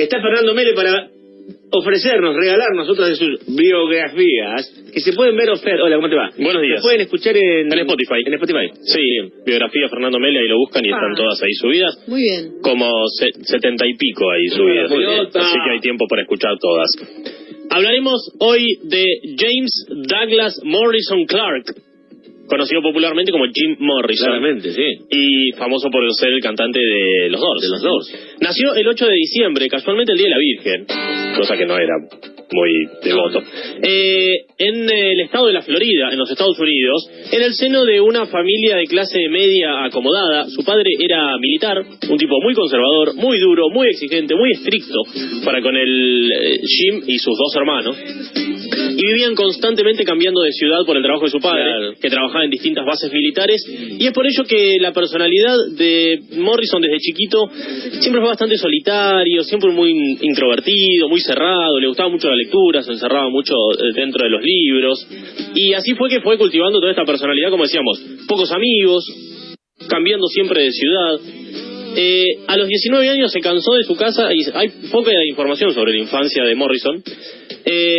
está Fernando Mele para ofrecernos, regalarnos otras de sus biografías que se pueden ver. Hola, ¿cómo te va? Buenos días. Se pueden escuchar en Spotify. En Spotify. Sí, biografía Fernando Mele, ahí lo buscan y están todas ahí subidas. Muy bien. Como 70 y pico ahí subidas. Así que hay tiempo para escuchar todas. Hablaremos hoy de James Douglas Morrison Clark, conocido popularmente como Jim Morrison. Claramente, sí. Y famoso por ser el cantante de los Doors. De los Doors. Nació el 8 de diciembre, casualmente el Día de la Virgen, cosa que no era muy devoto, en el estado de la Florida, en los Estados Unidos, en el seno de una familia de clase media acomodada. Su padre era militar, un tipo muy conservador, muy duro, muy exigente, muy estricto para con el Jim y sus dos hermanos. Y vivían constantemente cambiando de ciudad por el trabajo de su padre, claro, que trabajaba en distintas bases militares, y es por ello que la personalidad de Morrison desde chiquito siempre fue bastante solitario, siempre muy introvertido, muy cerrado, le gustaba mucho la lectura, se encerraba mucho dentro de los libros, y así fue que fue cultivando toda esta personalidad, como decíamos, pocos amigos, cambiando siempre de ciudad. A los 19 años se cansó de su casa, y hay poca información sobre la infancia de Morrison.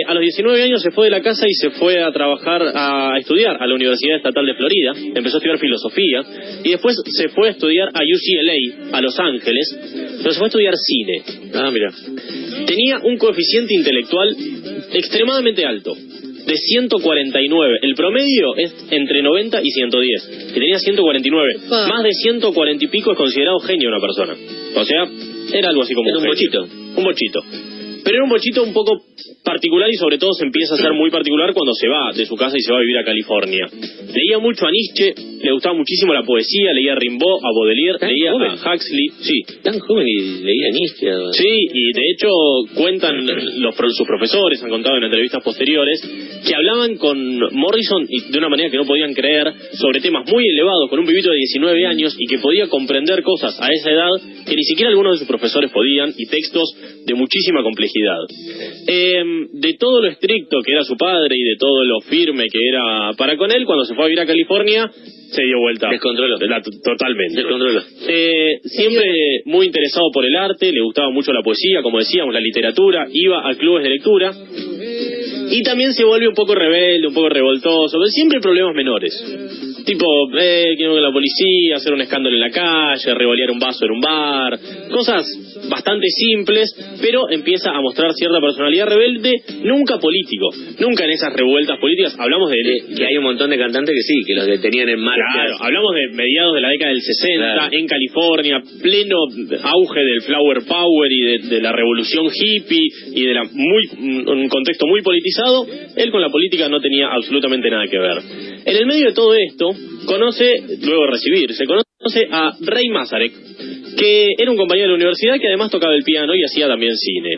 A los 19 años se fue de la casa y se fue a trabajar, a estudiar a la Universidad Estatal de Florida. Empezó a estudiar filosofía y después se fue a estudiar a UCLA, a Los Ángeles, pero se fue a estudiar cine. Mira. Tenía un coeficiente intelectual extremadamente alto, de 149. El promedio es entre 90 y 110. Que tenía 149. Más de 140 y pico es considerado genio una persona. O sea, era algo así como un bochito. Un bochito. Pero era un bochito un poco particular, y sobre todo se empieza a ser muy particular cuando se va de su casa y se va a vivir a California. Leía mucho a Nietzsche, le gustaba muchísimo la poesía, leía a Rimbaud, a Baudelaire, leía joven a Huxley. Sí. Tan joven y leía a Nietzsche. Sí, y de hecho cuentan sus profesores, han contado en entrevistas posteriores, que hablaban con Morrison y de una manera que no podían creer, sobre temas muy elevados, con un pibito de 19 años, y que podía comprender cosas a esa edad que ni siquiera algunos de sus profesores podían, y textos de muchísima complejidad. De todo lo estricto que era su padre y de todo lo firme que era para con él, cuando se fue a vivir a California se dio vuelta. Descontroló. Totalmente. Descontroló. Siempre muy interesado por el arte, le gustaba mucho la poesía, como decíamos, la literatura, iba a clubes de lectura, y también se vuelve un poco rebelde, un poco revoltoso, pero siempre problemas menores. Tipo, que no con la policía, hacer un escándalo en la calle, revolear un vaso en un bar, cosas bastante simples, pero empieza a mostrar cierta personalidad rebelde, nunca político, nunca en esas revueltas políticas. Hablamos de que hay un montón de cantantes que sí, que los detenían en marcha. Claro, hablamos de mediados de la década del 60, claro, en California, pleno auge del flower power y de la revolución hippie, y de un contexto muy politizado. Él con la política no tenía absolutamente nada que ver. En el medio de todo esto, luego de recibirse, conoce a Ray Manzarek, que era un compañero de la universidad que además tocaba el piano y hacía también cine.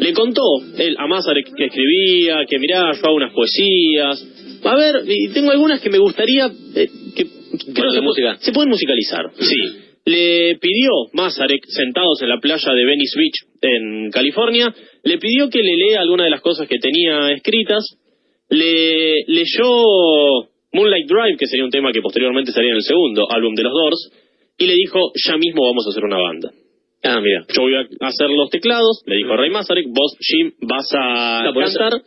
Le contó él a Manzarek que escribía, que mirá, yo hago unas poesías. A ver, y tengo algunas que me gustaría se pueden musicalizar. Sí. Le pidió Manzarek, sentados en la playa de Venice Beach en California, le pidió que le lea algunas de las cosas que tenía escritas. Le leyó Moonlight Drive, que sería un tema que posteriormente estaría en el segundo álbum de los Doors, y le dijo, ya mismo vamos a hacer una banda. Mira, yo voy a hacer los teclados, le dijo Ray Manzarek, vos, Jim, vas a cantar.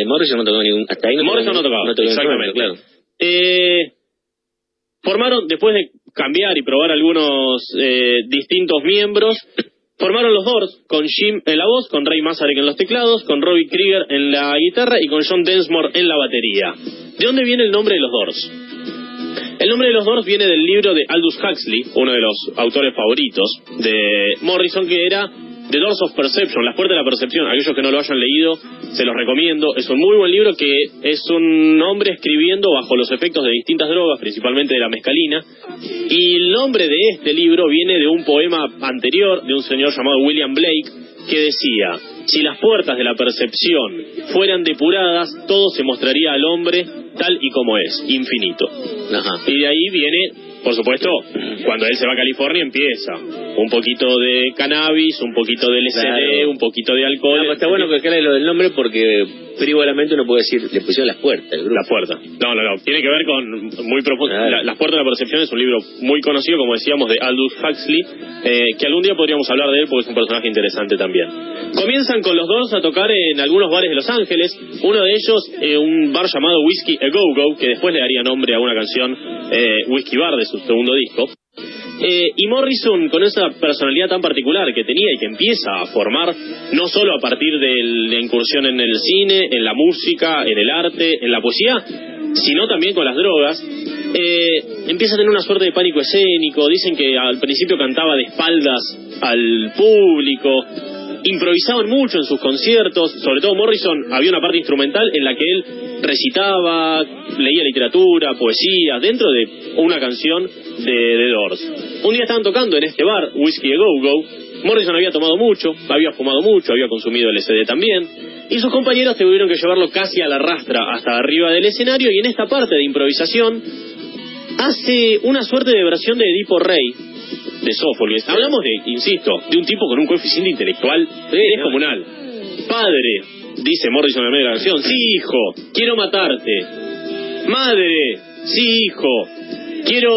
Morrison no tocó ningún... Hasta ahí Morrison no tocaba, exactamente. Claro. Formaron, después de cambiar y probar algunos distintos miembros, formaron los Doors, con Jim en la voz, con Ray Manzarek en los teclados, con Robbie Krieger en la guitarra y con John Densmore en la batería. ¿De dónde viene el nombre de los Doors? El nombre de los Doors viene del libro de Aldous Huxley, uno de los autores favoritos de Morrison, que era The Doors of Perception, Las Puertas de la Percepción. Aquellos que no lo hayan leído, se los recomiendo. Es un muy buen libro, que es un hombre escribiendo bajo los efectos de distintas drogas, principalmente de la mescalina. Y el nombre de este libro viene de un poema anterior de un señor llamado William Blake, que decía: si las puertas de la percepción fueran depuradas, todo se mostraría al hombre tal y como es, infinito. Ajá. Y de ahí viene, por supuesto, cuando él se va a California empieza un poquito de cannabis, un poquito de LSD, claro, un poquito de alcohol. No, está bueno que aclare lo del nombre porque frívolamente uno puede decir, le pusieron Las Puertas, el grupo. Las Puertas. No, tiene que ver con muy profundo. Claro. Las Puertas de la Percepción es un libro muy conocido, como decíamos, de Aldous Huxley, que algún día podríamos hablar de él porque es un personaje interesante también. Comienzan con los Doors a tocar en algunos bares de Los Ángeles, uno de ellos un bar llamado Whiskey A Go Go, que después le daría nombre a una canción, Whiskey Bar, de su segundo disco. Y Morrison, con esa personalidad tan particular que tenía y que empieza a formar, no solo a partir de la incursión en el cine, en la música, en el arte, en la poesía, sino también con las drogas, empieza a tener una suerte de pánico escénico. Dicen que al principio cantaba de espaldas al público, improvisaban mucho en sus conciertos, sobre todo Morrison. Había una parte instrumental en la que él recitaba, leía literatura, poesía, dentro de una canción de Doors. Un día estaban tocando en este bar, Whiskey A Go Go. Morrison había tomado mucho, había fumado mucho, había consumido LSD también, y sus compañeros tuvieron que llevarlo casi a la rastra hasta arriba del escenario, y en esta parte de improvisación hace una suerte de versión de Edipo Rey, de Sófocles. Hablamos de, insisto, de un tipo con un coeficiente intelectual descomunal. Padre, dice Morrison en medio de la canción, sí, hijo, quiero matarte. Madre, sí, hijo, quiero...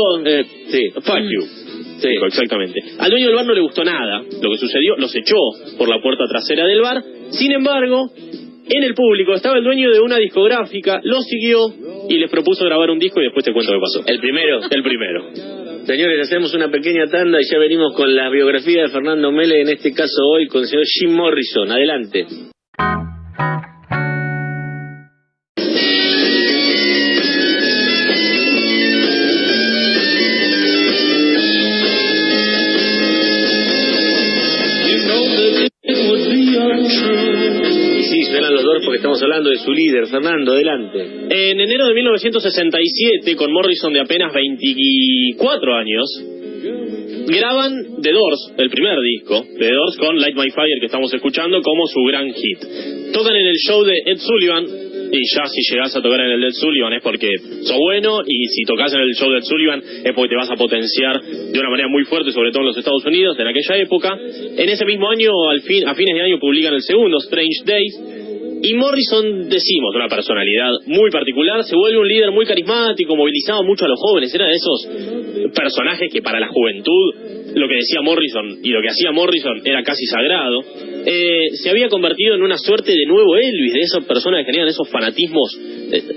fuck you. Sí. Dijo, exactamente. Al dueño del bar no le gustó nada lo que sucedió, los echó por la puerta trasera del bar. Sin embargo, en el público estaba el dueño de una discográfica, lo siguió y les propuso grabar un disco, y después te cuento qué pasó. ¿El primero? El primero. Señores, hacemos una pequeña tanda y ya venimos con la biografía de Fernando Mele, en este caso hoy con el señor Jim Morrison. Adelante. Y sí, suenan los Doors porque estamos hablando de su líder. Fernando, adelante. En enero de 1967, con Morrison de apenas 24 años, graban The Doors, el primer disco, The Doors, con Light My Fire, que estamos escuchando como su gran hit. Tocan en el show de Ed Sullivan, y ya si llegás a tocar en el de Ed Sullivan es porque sos bueno, y si tocas en el show de Ed Sullivan es porque te vas a potenciar de una manera muy fuerte, sobre todo en los Estados Unidos, en aquella época. En ese mismo año, a fines de año, publican el segundo, Strange Days, y Morrison, decimos, una personalidad muy particular, se vuelve un líder muy carismático, movilizaba mucho a los jóvenes, era de esos personajes que para la juventud, lo que decía Morrison y lo que hacía Morrison era casi sagrado. Se había convertido en una suerte de nuevo Elvis, de esas personas que tenían esos fanatismos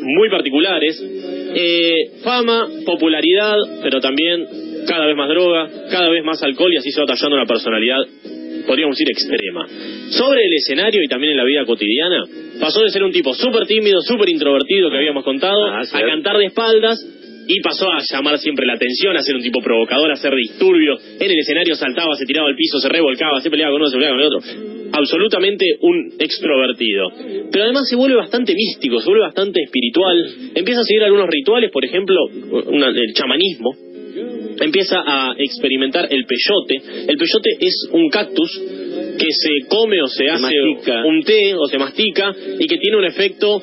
muy particulares. Fama, popularidad, pero también cada vez más droga, cada vez más alcohol, y así se va tallando una personalidad, podríamos decir, extrema. Sobre el escenario y también en la vida cotidiana, pasó de ser un tipo súper tímido, súper introvertido, que habíamos contado, a cantar de espaldas, y pasó a llamar siempre la atención, a ser un tipo provocador, a hacer disturbios. En el escenario saltaba, se tiraba al piso, se revolcaba, se peleaba con uno, se peleaba con el otro. Absolutamente un extrovertido. Pero además se vuelve bastante místico, se vuelve bastante espiritual. Empieza a seguir algunos rituales, por ejemplo, el chamanismo. Empieza a experimentar el peyote. El peyote es un cactus que se come o se hace un té o se mastica, y que tiene un efecto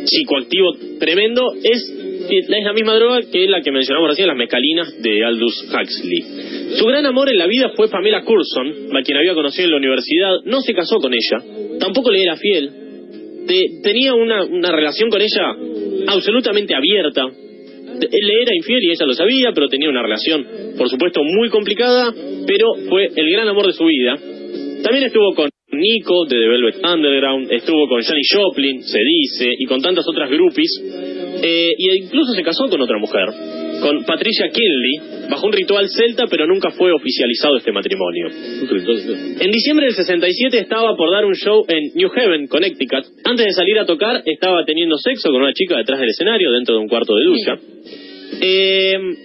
psicoactivo tremendo. Es la misma droga que la que mencionamos recién, las mescalinas de Aldous Huxley. Su gran amor en la vida fue Pamela Curson, a quien había conocido en la universidad. No se casó con ella, tampoco le era fiel. Tenía una relación con ella absolutamente abierta. Él le era infiel y ella lo sabía, pero tenía una relación, por supuesto, muy complicada, pero fue el gran amor de su vida. También estuvo con Nico de The Velvet Underground, estuvo con Janis Joplin, se dice, y con tantas otras groupies, y incluso se casó con otra mujer, con Patricia Kenley, bajo un ritual celta, pero nunca fue oficializado este matrimonio. En diciembre del 67 estaba por dar un show en New Haven, Connecticut. Antes de salir a tocar, estaba teniendo sexo con una chica detrás del escenario, dentro de un cuarto de ducha.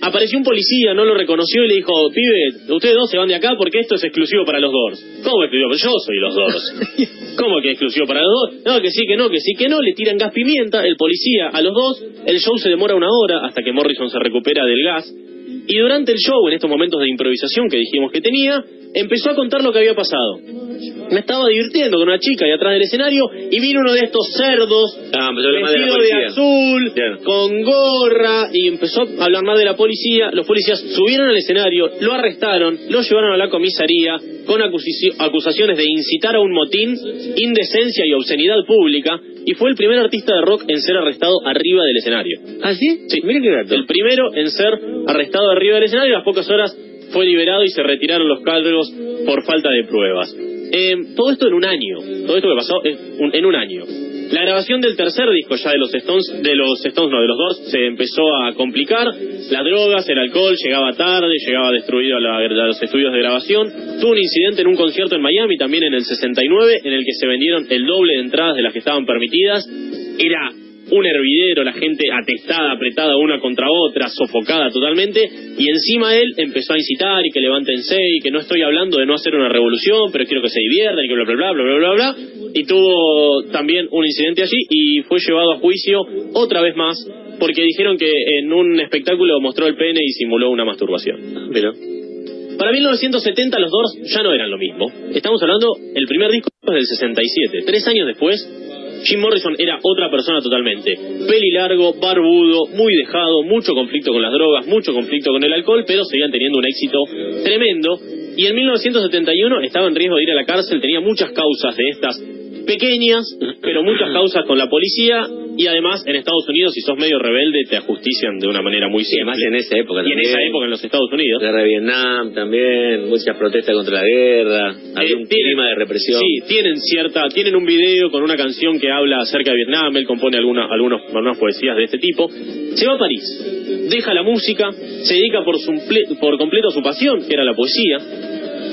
Apareció un policía, no lo reconoció y le dijo: pibe, ustedes dos se van de acá porque esto es exclusivo para los Doors. ¿Cómo exclusivo? Yo soy los Doors. ¿Cómo que exclusivo para los Doors? No, que sí, que no, que sí, que no. Le tiran gas pimienta, el policía a los dos. El show se demora 1 hora hasta que Morrison se recupera del gas. Y durante el show, en estos momentos de improvisación que dijimos que tenía, empezó a contar lo que había pasado. Me estaba divirtiendo con una chica ahí atrás del escenario y vino uno de estos cerdos vestido de azul, con gorra, y empezó a hablar más de la policía. Los policías subieron al escenario, lo arrestaron, lo llevaron a la comisaría con acusaciones de incitar a un motín, indecencia y obscenidad pública, y fue el primer artista de rock en ser arrestado arriba del escenario. ¿Ah, sí? Sí, Mira qué dato. el primero en ser arrestado arriba del escenario. A las pocas horas fue liberado y se retiraron los cargos por falta de pruebas. Todo esto en un año. Todo esto que pasó en un año. La grabación del tercer disco ya de los Doors se empezó a complicar. Las drogas, el alcohol, llegaba tarde, llegaba destruido a los estudios de grabación. Tuvo un incidente en un concierto en Miami, también en el 69, en el que se vendieron el doble de entradas de las que estaban permitidas. Era un hervidero, la gente atestada, apretada una contra otra, sofocada totalmente, y encima él empezó a incitar y que levántense y que no estoy hablando de no hacer una revolución, pero quiero que se diviertan y que bla bla bla bla bla bla bla, y tuvo también un incidente allí y fue llevado a juicio otra vez más porque dijeron que en un espectáculo mostró el pene y simuló una masturbación. Pero para 1970 los Doors ya no eran lo mismo. Estamos hablando, el primer disco es del 67, 3 años después. Jim Morrison era otra persona totalmente. Pelilargo, barbudo, muy dejado, mucho conflicto con las drogas, mucho conflicto con el alcohol, pero seguían teniendo un éxito tremendo. Y en 1971 estaba en riesgo de ir a la cárcel, tenía muchas causas de estas pequeñas, pero muchas causas con la policía, y además en Estados Unidos, si sos medio rebelde, te ajustician de una manera muy simple. además en esa época y también. en esa época en los Estados Unidos. Guerra de Vietnam también, muchas protestas contra la guerra, había un clima de represión. Sí, tienen un video con una canción que habla acerca de Vietnam, él compone algunas poesías de este tipo. Se va a París, deja la música, se dedica por completo a su pasión, que era la poesía,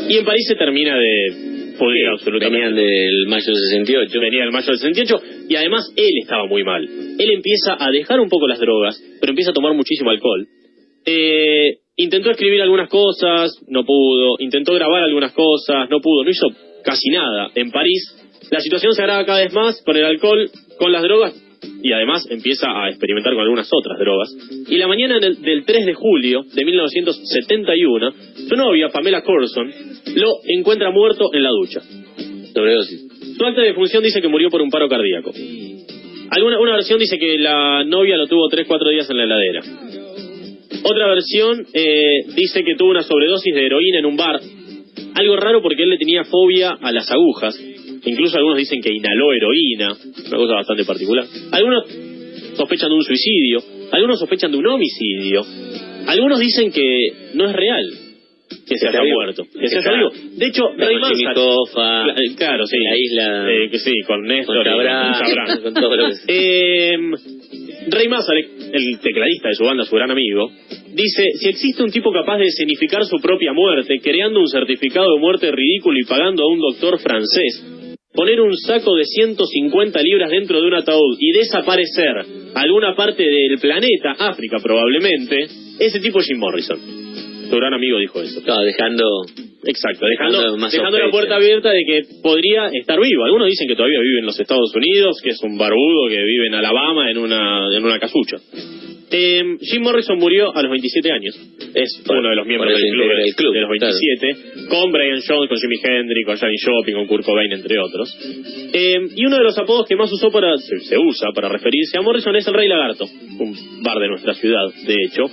y en París se termina de pudrir absolutamente. Venían del mayo del 68. Venía del mayo del 68, y además él estaba muy mal. Él empieza a dejar un poco las drogas, pero empieza a tomar muchísimo alcohol. Intentó escribir algunas cosas, no pudo. Intentó grabar algunas cosas, no pudo. No hizo casi nada. En París la situación se agrava cada vez más con el alcohol, con las drogas, y además empieza a experimentar con algunas otras drogas. Y la mañana del 3 de julio de 1971, su novia, Pamela Courson, lo encuentra muerto en la ducha. Sobredosis. Su acta de defunción dice que murió por un paro cardíaco. Una versión dice que la novia lo tuvo 3-4 días en la heladera. Otra versión dice que tuvo una sobredosis de heroína en un bar. Algo raro porque él le tenía fobia a las agujas. Incluso algunos dicen que inhaló heroína, una cosa bastante particular. Algunos sospechan de un suicidio, algunos sospechan de un homicidio. Algunos dicen que no es real que se haya muerto, que se haya vivo. De hecho, Ray Manzarek, claro, sí, la isla, que sí, con Néstor, con Cabral, con todo lo que Ray Manzarek, el tecladista de su banda, su gran amigo, dice: si existe un tipo capaz de escenificar su propia muerte, creando un certificado de muerte ridículo y pagando a un doctor francés, poner un saco de 150 libras dentro de un ataúd y desaparecer alguna parte del planeta, África probablemente, ese tipo es Jim Morrison. Su gran amigo dijo eso. Claro, dejando la puerta abierta de que podría estar vivo. Algunos dicen que todavía vive en los Estados Unidos, que es un barbudo que vive en Alabama en una casucha. Jim Morrison murió a los 27 años. Es uno de los miembros del club de los 27, claro, con Brian Jones, con Jimi Hendrix, con Janis Joplin, con Kurt Cobain, entre otros. Y uno de los apodos que más se usa para referirse a Morrison es el Rey Lagarto, un bar de nuestra ciudad, de hecho,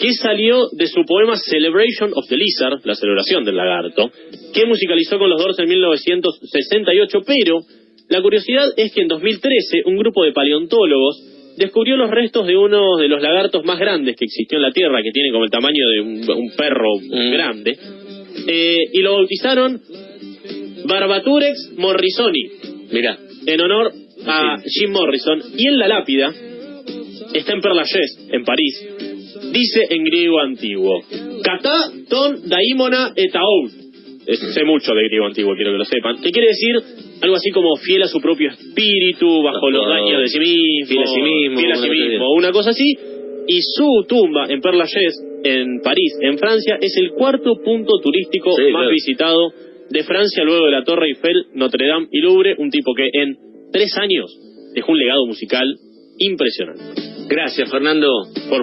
que salió de su poema Celebration of the Lizard, la celebración del lagarto, que musicalizó con los Doors en 1968, pero la curiosidad es que en 2013 un grupo de paleontólogos descubrió los restos de uno de los lagartos más grandes que existió en la Tierra, que tiene como el tamaño de un perro grande, y lo bautizaron Barbaturex morrisoni, mirá, en honor a Jim Morrison, y en la lápida, está en Père Lachaise, en París, dice en griego antiguo: Kata ton daimona etaou. Sé mucho de griego antiguo, quiero que lo sepan, que quiere decir algo así como fiel a su propio espíritu, bajo los daños de sí mismo, fiel a sí mismo, una cosa así. Y su tumba en Père Lachaise, en París, en Francia, es el 4º punto turístico más visitado de Francia, luego de la Torre Eiffel, Notre Dame y Louvre. Un tipo que en 3 años dejó un legado musical impresionante. Gracias, Fernando.